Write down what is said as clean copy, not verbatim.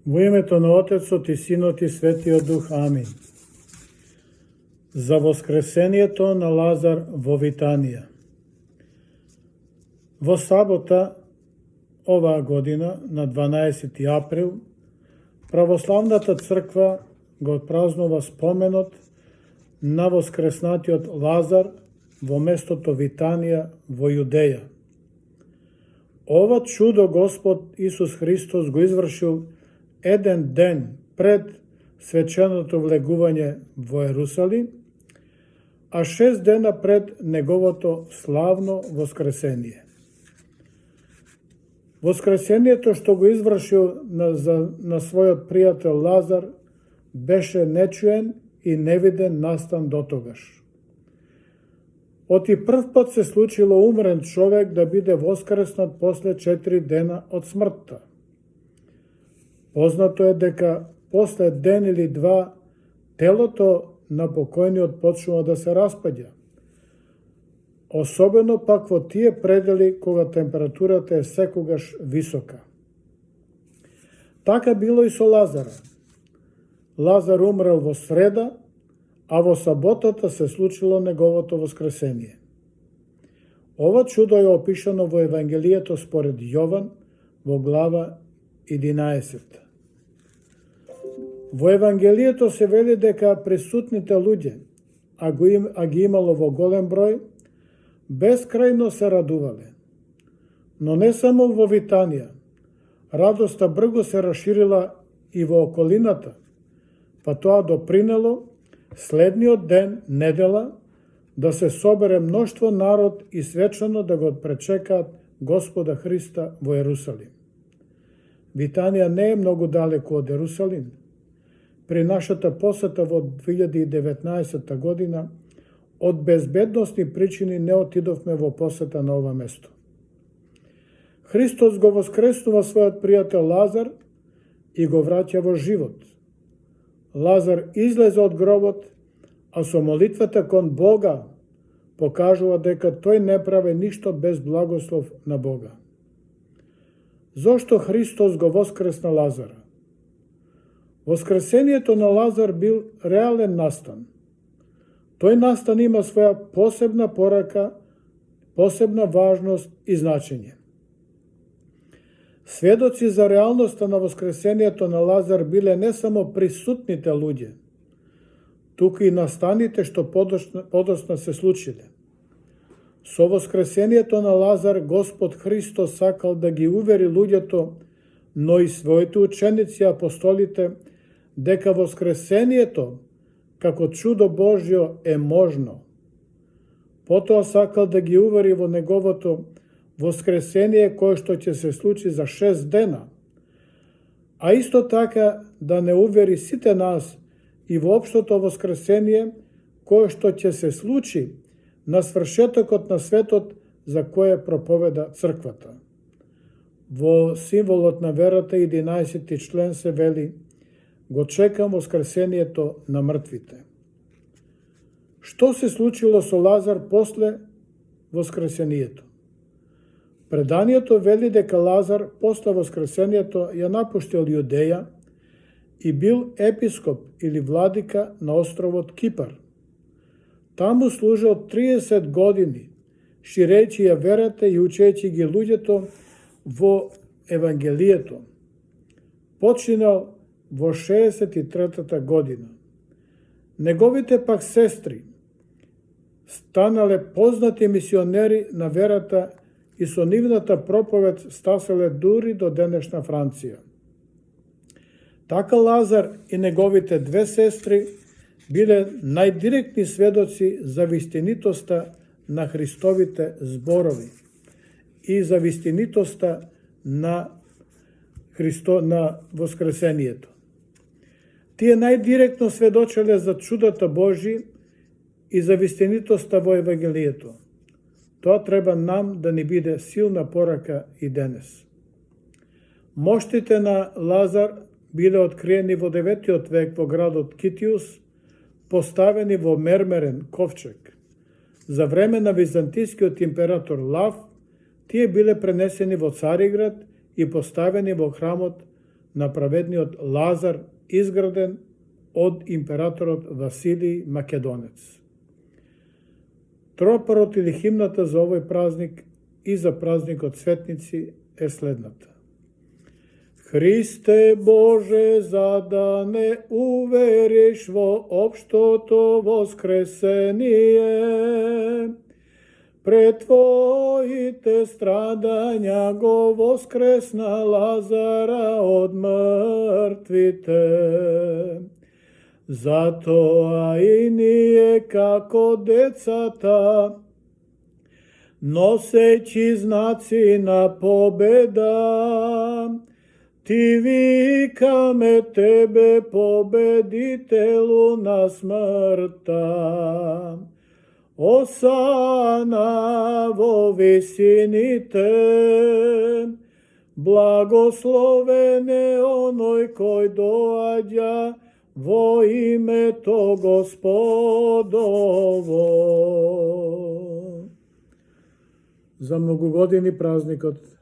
Во името на Отецот и Синот и Светиот Дух. Амин. За воскресението на Лазар во Витанија. Во сабота оваа година, на 12 април, Православната црква го отпразнува споменот на воскреснатиот Лазар во местото Витанија во Јудеја. Ова чудо Господ Исус Христос го извршил еден ден пред свеченото влегување во Ерусалим, а 6 дена пред неговото славно воскресение. Воскресението што го извршил на својот пријател Лазар беше нечуен и невиден настан дотогаш. Оти прв пат се случило умрен човек да биде воскреснат после 4 дена од смртта. Познато е дека после ден или два телото на покојниот почнува да се распаѓа. Особено пак во тие предели кога температурата е секогаш висока. Така било и со Лазара. Лазар умрел во среда, а во саботата се случило неговото воскресение. Ова чудо е опишано во Евангелието според Јован во глава 11. Во Евангелието се вели дека присутните луѓе, а ги имало во голем број, бескрајно се радувале. Но не само во Витанија, радоста брзо се расширила и во околината, па тоа допринело следниот ден, недела, да се собере мноштво народ и свечано да го пречекаат Господа Христа во Ерусалим. Витанија не е многу далеку од Ерусалим. При нашата посета во 2019 година, од безбедносни причини не отидовме во посета на ова место. Христос го воскреснува својот пријател Лазар и го враќа во живот. Лазар излезе од гробот, а со молитвата кон Бога покажува дека тој не прави ништо без благослов на Бога. Зошто Христос го воскресна Лазара? Воскресението на Лазар бил реален настан. Тој настан има своја посебна порака, посебна важност и значење. Сведоци за реалноста на воскресението на Лазар биле не само присутните луѓе, туку и настаните што подоцна се случиле. Со воскресението на Лазар Господ Христос сакал да ги увери луѓето, но и своите ученици апостолите, дека воскресението како чудо Божјо е можно. Потоа сакал да ги увери во неговото воскресение кое што ќе се случи за 6 дена, а исто така да не увери сите нас и во општото воскресение кое што ќе се случи на свршетокот на светот за кое проповеда црквата. Во символот на верата 11 член се вели: го чекам воскресението на мртвите. Што се случило со Лазар после воскресението? Преданието вели дека Лазар после воскресението ја напуштил Јудеја и бил епископ или владика на островот Кипар. Таму служил 30 години, ширејќи ја верата и учејќи ги луѓето во Евангелието. Починал во 63-та година. Неговите пак сестри станале познати мисионери на верата и со нивната проповед стаселе дури до денешна Франција. Така Лазар и неговите две сестри биле најдиректни сведоци за вистинитоста на Христовите зборови и за вистинитоста на воскресението. Тие најдиректно сведочеле за чудата Божји и за вистинитоста во Евангелието. Тоа треба нам да ни биде силна порака и денес. Моштите на Лазар биле откриени во 9 век во градот Китиус, поставени во мермерен ковчег. За време на византискиот император Лав, тие биле пренесени во Цариград и поставени во храмот на праведниот Лазар, изграден од императорот Василий Македонец. Тропарот или химната за овој празник и за празникот Светници е следната. Христе Боже, за да не увериш во општото воскресение, пред Твоите страдања го воскресна Лазара од мртвите. Затоа и ние како децата, носејќи знаци на победа, Ти викаме Тебе, победителу на смртта. Осана во висините, благословен е оној кој доаѓа во името Господово. За многогодини празникот